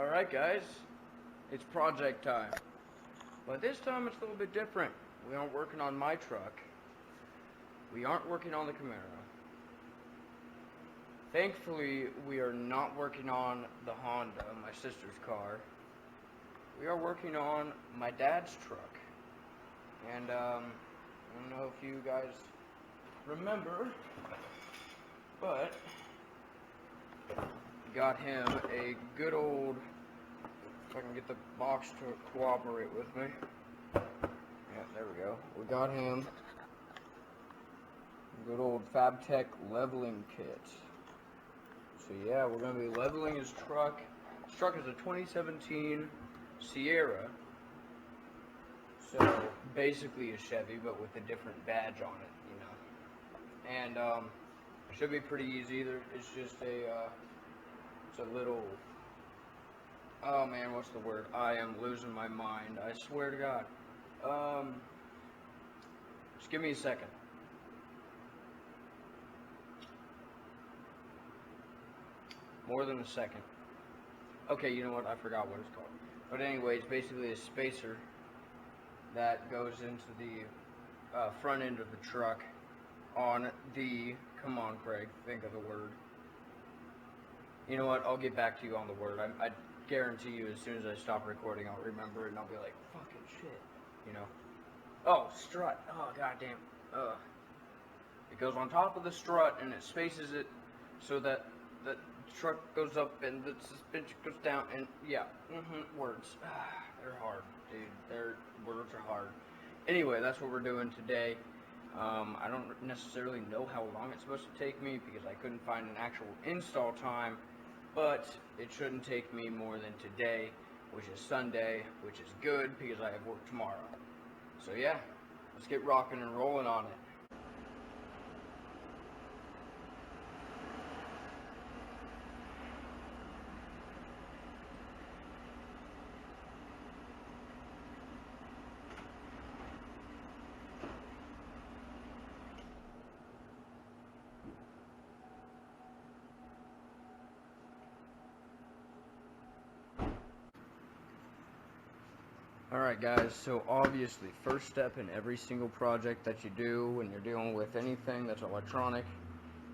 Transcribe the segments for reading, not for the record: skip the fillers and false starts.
Alright guys, it's project time. But this time it's a little bit different. We aren't working on my truck. We aren't working on the Camaro. Thankfully, we are not working on the Honda, my sister's car. We are working on my dad's truck. And I don't know if you guys remember, but got him a good old, if I can get the box to cooperate with me. Yeah, there we go. We got him a good old Fabtech leveling kit. So yeah, we're going to be leveling his truck. His truck is a 2017 Sierra. So basically a Chevy, but with a different badge on it, you know. And it should be pretty easy. It's just it's a little, oh man, what's the word? I am losing my mind. I swear to God. Just give me a second. More than a second. Okay, you know what? I forgot what it's called. But anyway, it's basically a spacer that goes into the front end of the truck on the, come on Craig, think of the word. You know what, I'll get back to you on the word. I guarantee you as soon as I stop recording I'll remember it and I'll be like, fucking shit, you know. Oh, strut, oh goddamn. It goes on top of the strut and it spaces it so that the truck goes up and the suspension goes down and yeah, words. They're hard, dude. Words are hard. Anyway, that's what we're doing today. I don't necessarily know how long it's supposed to take me because I couldn't find an actual install time, but it shouldn't take me more than today, which is Sunday, which is good because I have work tomorrow. So yeah, let's get rocking and rolling on it. Alright guys, so obviously first step in every single project that you do when you're dealing with anything that's electronic,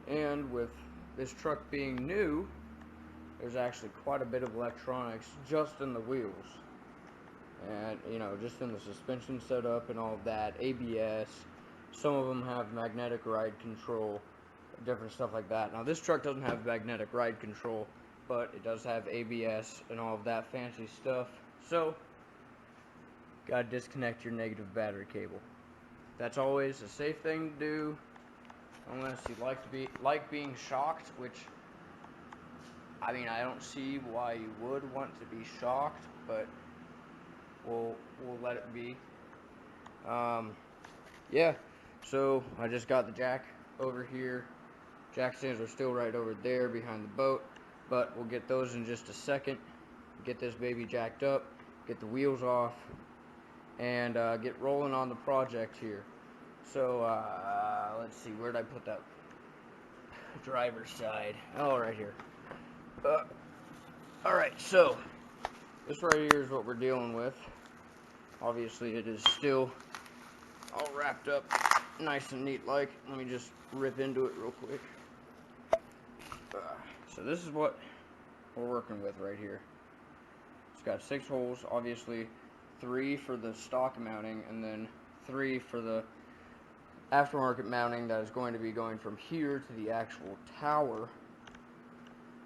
and with this truck being new, there's actually quite a bit of electronics just in the wheels. And, you know, just in the suspension setup and all of that, ABS, some of them have magnetic ride control, different stuff like that. Now this truck doesn't have magnetic ride control, but it does have ABS and all of that fancy stuff. So gotta disconnect your negative battery cable. That's always a safe thing to do, unless you like being shocked, which, I mean, I don't see why you would want to be shocked, but we'll let it be. Yeah, so I just got the jack over here. Jack stands are still right over there behind the boat, but we'll get those in just a second. Get this baby jacked up, get the wheels off, and get rolling on the project here. So let's see, where'd I put that driver's side? Oh, right here. Alright, so this right here is what we're dealing with. Obviously it is still all wrapped up nice and neat like. Let me just rip into it real quick. So this is what we're working with right here. It's got 6 holes, obviously 3 for the stock mounting, and then 3 for the aftermarket mounting that is going to be going from here to the actual tower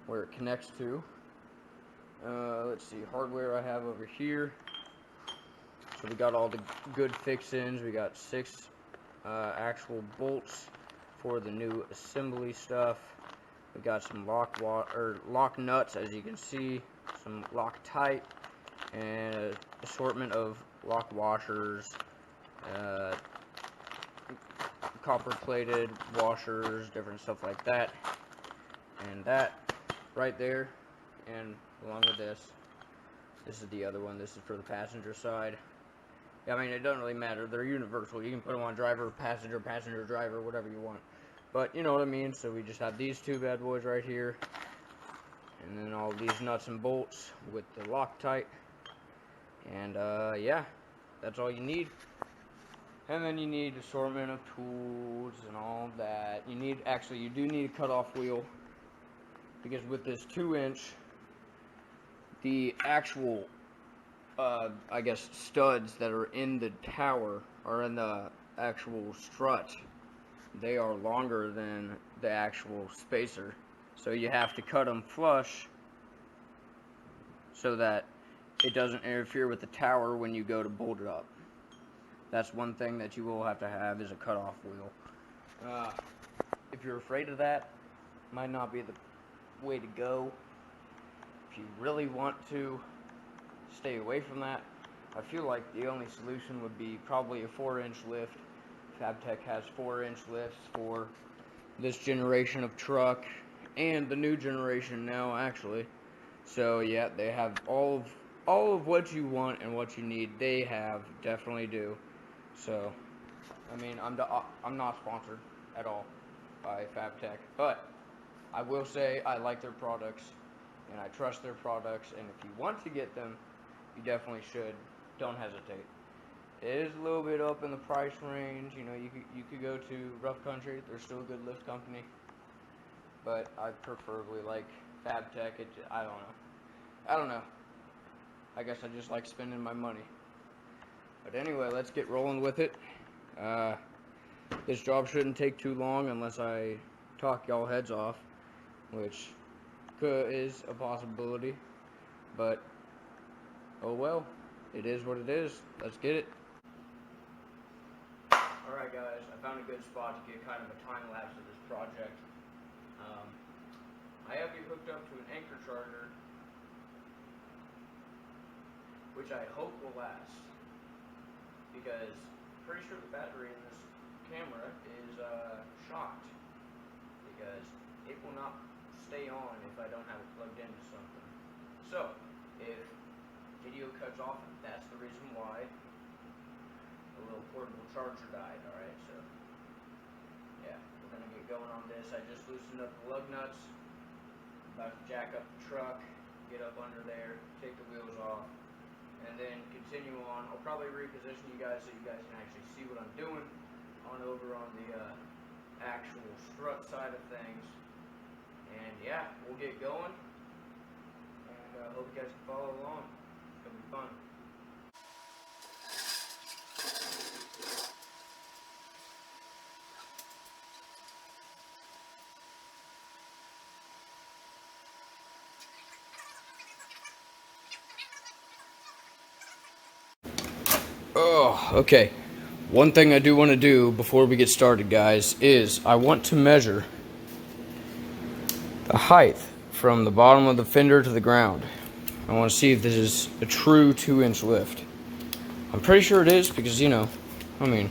where it connects to. Let's see, hardware I have over here. So we got all the good fix-ins. We got 6 actual bolts for the new assembly stuff. We got some lock nuts, as you can see, some Loctite, and an assortment of lock washers, copper plated washers, different stuff like that. And that right there, and along with this is the other one. This is for the passenger side. I mean, it doesn't really matter, they're universal. You can put them on driver, passenger, driver, whatever you want, but you know what I mean. So we just have these 2 bad boys right here, and then all these nuts and bolts with the Loctite, and yeah, that's all you need. And then you need assortment of tools and all that. You do need a cutoff wheel, because with this 2-inch, the actual I guess studs that are in the tower, or in the actual strut, they are longer than the actual spacer, so you have to cut them flush so that it doesn't interfere with the tower when you go to bolt it up. That's one thing that you will have to have, is a cutoff wheel. If you're afraid of that, might not be the way to go. If you really want to stay away from that, I feel like the only solution would be probably a 4-inch lift. Fabtech has 4-inch lifts for this generation of truck, and the new generation now, actually. So yeah, they have all of what you want and what you need. They definitely do. So, I mean, I'm not sponsored at all by Fabtech, but I will say I like their products and I trust their products. And if you want to get them, you definitely should. Don't hesitate. It is a little bit up in the price range. You know, you could go to Rough Country. They're still a good lift company, but I preferably like Fabtech. I don't know. I guess I just like spending my money. But anyway, let's get rolling with it. This job shouldn't take too long unless I talk y'all heads off, which is a possibility. But oh well, it is what it is. Let's get it. Alright guys, I found a good spot to get kind of a time lapse of this project. I have you hooked up to an anchor charger, which I hope will last, because I'm pretty sure the battery in this camera is shot, because it will not stay on if I don't have it plugged into something. So, if video cuts off, that's the reason why. The little portable charger died. Alright, so yeah, we're gonna get going on this. I just loosened up the lug nuts, about to jack up the truck, get up under there, take the wheels off, and then continue on. I'll probably reposition you guys so you guys can actually see what I'm doing over on the actual strut side of things. And yeah, we'll get going, and I hope you guys can follow along. It's gonna be fun. Oh, okay. One thing I do want to do before we get started, guys, is I want to measure the height from the bottom of the fender to the ground. I want to see if this is a true 2-inch lift. I'm pretty sure it is, because, you know, I mean,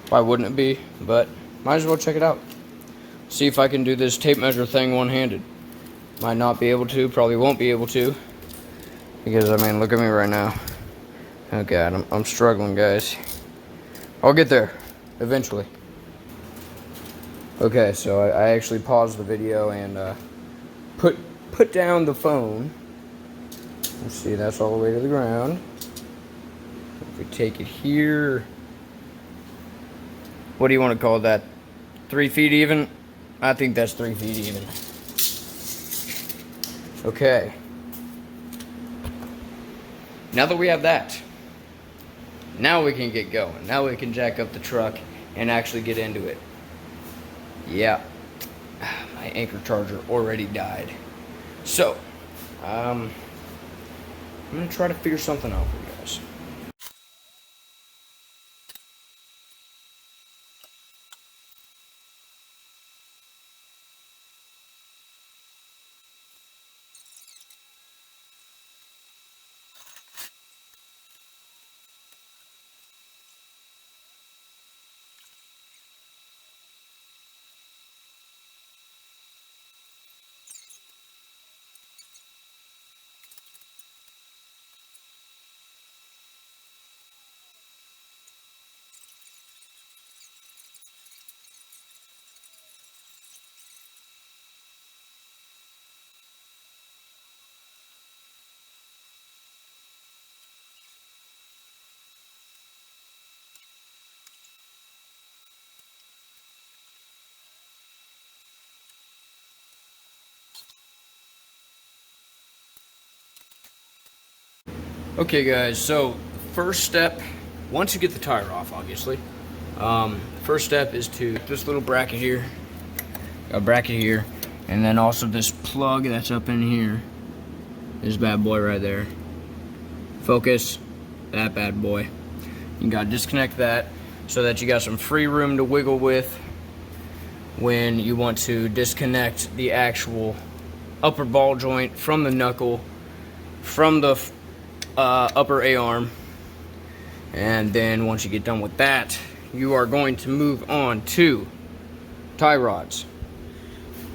why wouldn't it be? But might as well check it out. See if I can do this tape measure thing one-handed. Might not be able to, probably won't be able to, because, I mean, look at me right now. Oh God, I'm struggling, guys. I'll get there, eventually. Okay, so I actually paused the video and put down the phone. Let's see, that's all the way to the ground. If we take it here, what do you want to call that? 3 feet even? I think that's 3 feet even. Okay. Now that we have that, now we can get going. Now we can jack up the truck and actually get into it. Yeah, my anchor charger already died. So, I'm gonna try to figure something out for you guys. Okay guys, so first step, once you get the tire off, obviously, first step is to this little bracket here, a bracket here, and then also this plug that's up in here, this bad boy right there. Focus, that bad boy. You gotta disconnect that so that you got some free room to wiggle with when you want to disconnect the actual upper ball joint from the knuckle, from the upper A-arm. And then once you get done with that, you are going to move on to tie rods.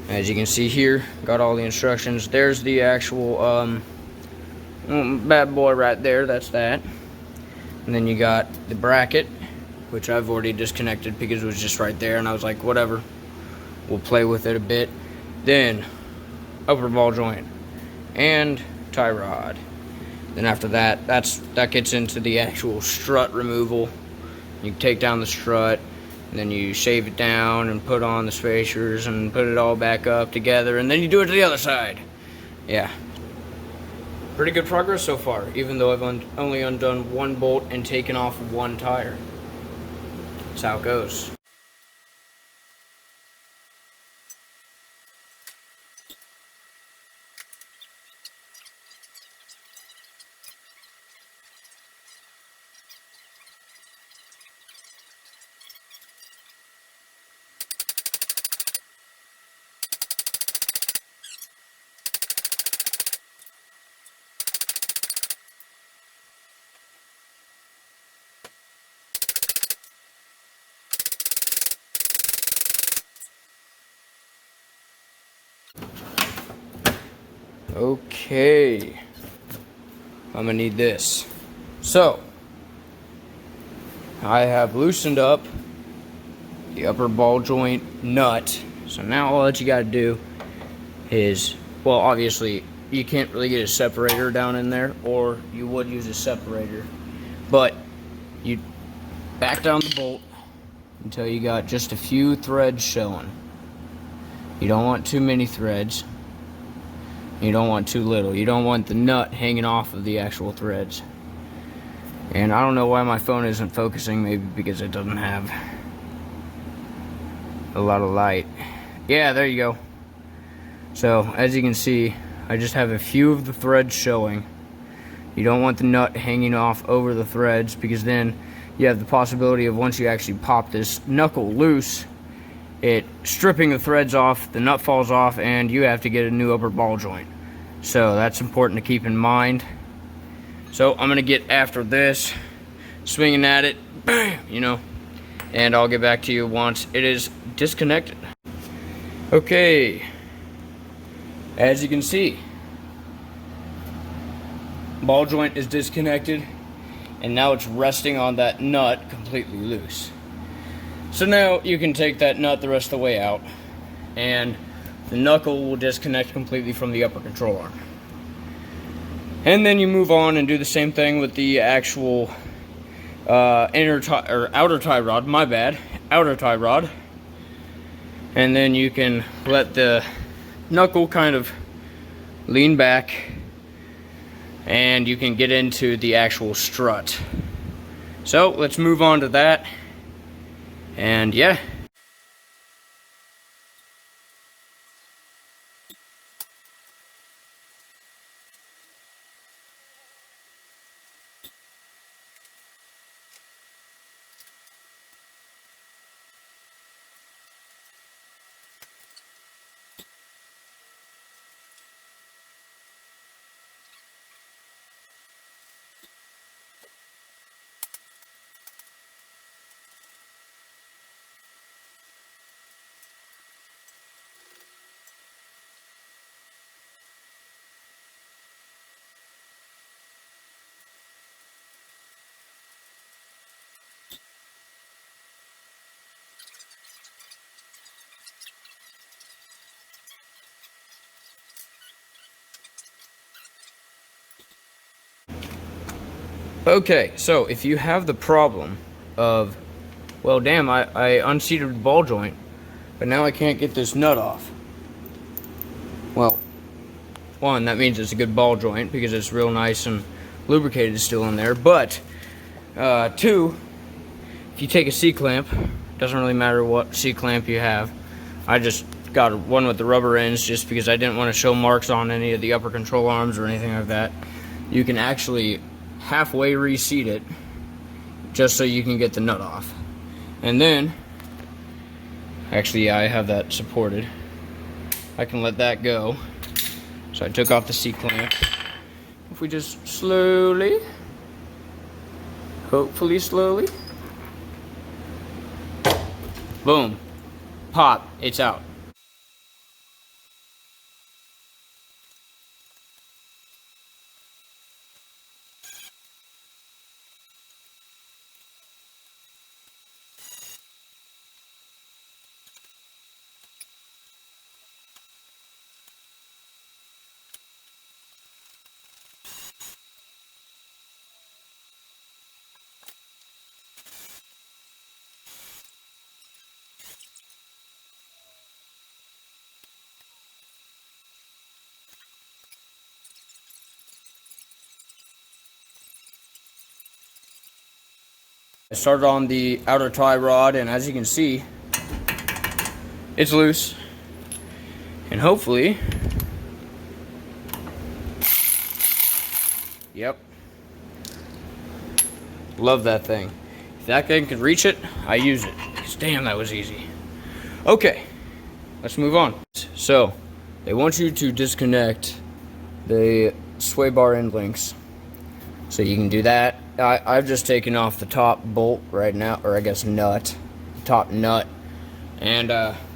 As you can see here, got all the instructions. There's the actual bad boy right there, that's that. And then you got the bracket, which I've already disconnected because it was just right there, and I was like, whatever, we'll play with it a bit. Then upper ball joint and tie rod. Then after that, that gets into the actual strut removal. You take down the strut, and then you shave it down and put on the spacers and put it all back up together, and then you do it to the other side. Yeah. Pretty good progress so far, even though I've only undone one bolt and taken off one tire. That's how it goes. Okay, I'm gonna need this. So, I have loosened up the upper ball joint nut. So now all that you gotta do is, well, obviously you can't really get a separator down in there, or you would use a separator, but you back down the bolt until you got just a few threads showing. You don't want too many threads. You don't want too little. You don't want the nut hanging off of the actual threads. And I don't know why my phone isn't focusing, maybe because it doesn't have a lot of light. Yeah, there you go. So, as you can see, I just have a few of the threads showing. You don't want the nut hanging off over the threads, because then you have the possibility of, once you actually pop this knuckle loose, it stripping the threads off, the nut falls off, and you have to get a new upper ball joint. So that's important to keep in mind. So I'm gonna get after this, swinging at it, bam, you know, and I'll get back to you once it is disconnected. Okay, as you can see, ball joint is disconnected, and now it's resting on that nut completely loose. So now you can take that nut the rest of the way out, and the knuckle will disconnect completely from the upper control arm. And then you move on and do the same thing with the actual outer tie rod, my bad, outer tie rod. And then you can let the knuckle kind of lean back, and you can get into the actual strut. So let's move on to that. And yeah. Okay, so if you have the problem of, well, damn, I unseated the ball joint, but now I can't get this nut off. Well, one, that means it's a good ball joint because it's real nice and lubricated still in there. But 2, if you take a C-clamp, doesn't really matter what C-clamp you have. I just got one with the rubber ends just because I didn't want to show marks on any of the upper control arms or anything like that. You can actually halfway reseat it just so you can get the nut off. And then, actually, yeah, I have that supported. I can let that go. So I took off the C-clamp. If we just slowly, hopefully slowly, boom, pop, it's out. I started on the outer tie rod, and as you can see, it's loose. And hopefully, yep, love that thing. If that thing could reach it, I use it. Because damn, that was easy. Okay, let's move on. So, they want you to disconnect the sway bar end links. So you can do that. I've just taken off the top bolt right now, or I guess nut, top nut. And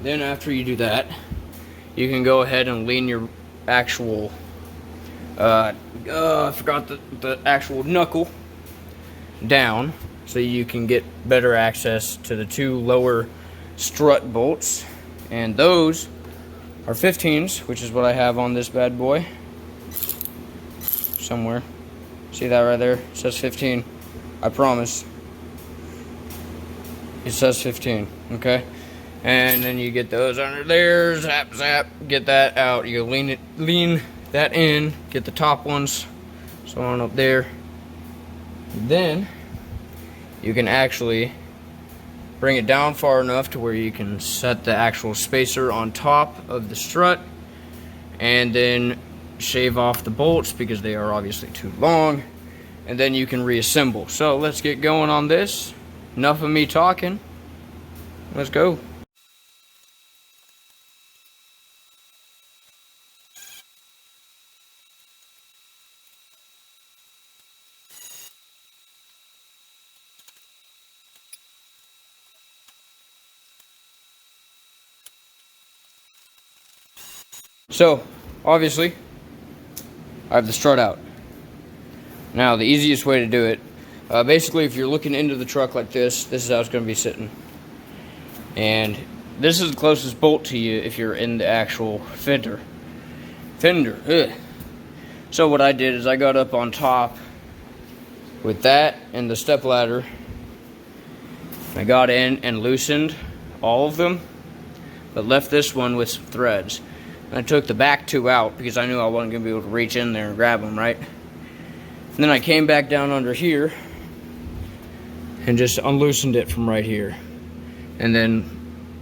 then after you do that, you can go ahead and lean your actual, I forgot the actual knuckle down, so you can get better access to the 2 lower strut bolts. And those are 15s, which is what I have on this bad boy. Somewhere. See that right there? It says 15. I promise. It says 15. Okay? And then you get those under there. Zap, zap. Get that out. You lean that in. Get the top ones. So on up there. Then you can actually bring it down far enough to where you can set the actual spacer on top of the strut. And then shave off the bolts because they are obviously too long, and then you can reassemble. So let's get going on this. Enough of me talking. Let's go. So obviously I have the strut out. Now the easiest way to do it, basically if you're looking into the truck like this is how it's going to be sitting. And this is the closest bolt to you if you're in the actual fender. Ugh. So what I did is I got up on top with that and the step ladder. I got in and loosened all of them, but left this one with some threads. I took the back 2 out because I knew I wasn't going to be able to reach in there and grab them, right? And then I came back down under here and just unloosened it from right here. And then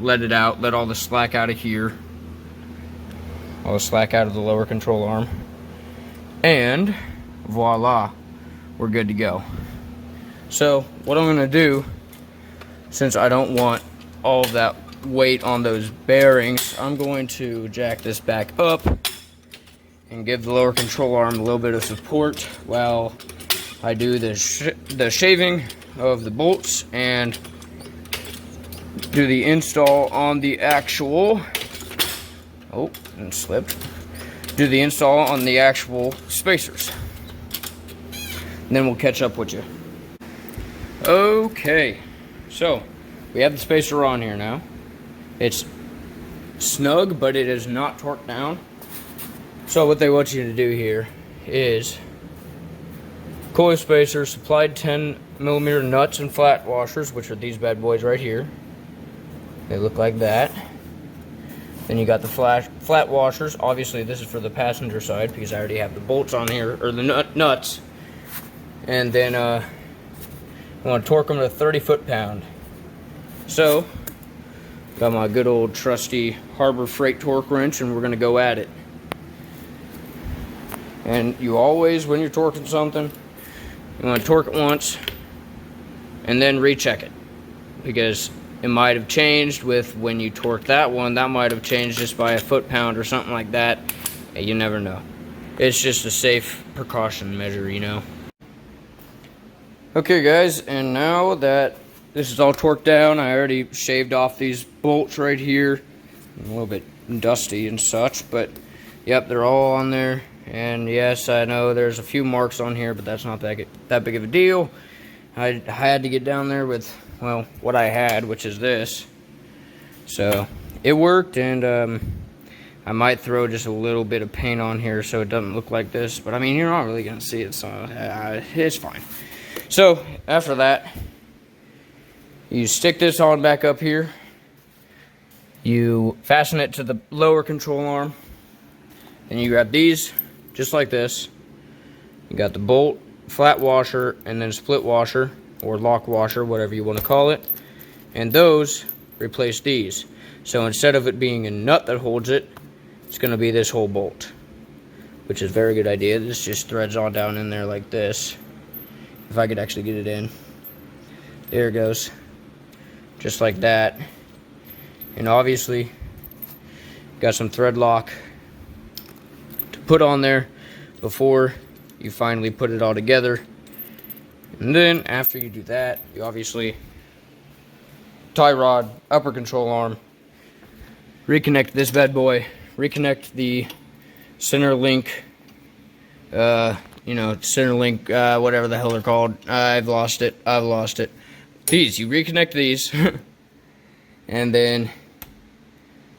let it out, let all the slack out of here. All the slack out of the lower control arm. And voila, we're good to go. So what I'm going to do, since I don't want all of that weight on those bearings, I'm going to jack this back up and give the lower control arm a little bit of support while I do the shaving of the bolts and do the install on the actual, oh, and slipped, do the install on the actual spacers. And then we'll catch up with you. Okay, so we have the spacer on here now. It's snug, but it is not torqued down. So what they want you to do here is coil spacer, supplied 10mm nuts and flat washers, which are these bad boys right here. They look like that. Then you got the flat washers. Obviously this is for the passenger side because I already have the bolts on here, or the nuts. and then I want to torque them to 30 foot-pound. So, got my good old trusty Harbor Freight torque wrench, and we're going to go at it. And you always, when you're torquing something, you want to torque it once, and then recheck it. Because it might have changed with when you torque that one, that might have changed just by a foot-pound or something like that. You never know. It's just a safe precaution measure, you know. Okay guys, and now that this is all torqued down, I already shaved off these bolts right here. A little bit dusty and such, but yep, they're all on there. And yes, I know there's a few marks on here, but that's not that big of a deal. I had to get down there with, well, what I had, which is this. So it worked, and I might throw just a little bit of paint on here so it doesn't look like this, but I mean, you're not really gonna see it, so it's fine. So after that, you stick this on back up here, you fasten it to the lower control arm, and you grab these just like this. You got the bolt, flat washer, and then split washer or lock washer, whatever you want to call it, and those replace these. So instead of it being a nut that holds it, it's going to be this whole bolt, which is a very good idea. This just threads on down in there like this. If I could actually get it in. There it goes. Just like that. And obviously, got some thread lock to put on there before you finally put it all together. And then after you do that, you obviously tie rod, upper control arm, reconnect this bad boy, reconnect the center link, center link, whatever the hell they're called. I've lost it. These, you reconnect these, and then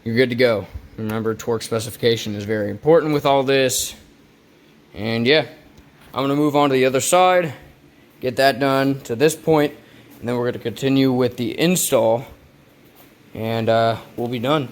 you're good to go. Remember, torque specification is very important with all this. And yeah, I'm going to move on to the other side, get that done to this point, and then we're going to continue with the install, and we'll be done.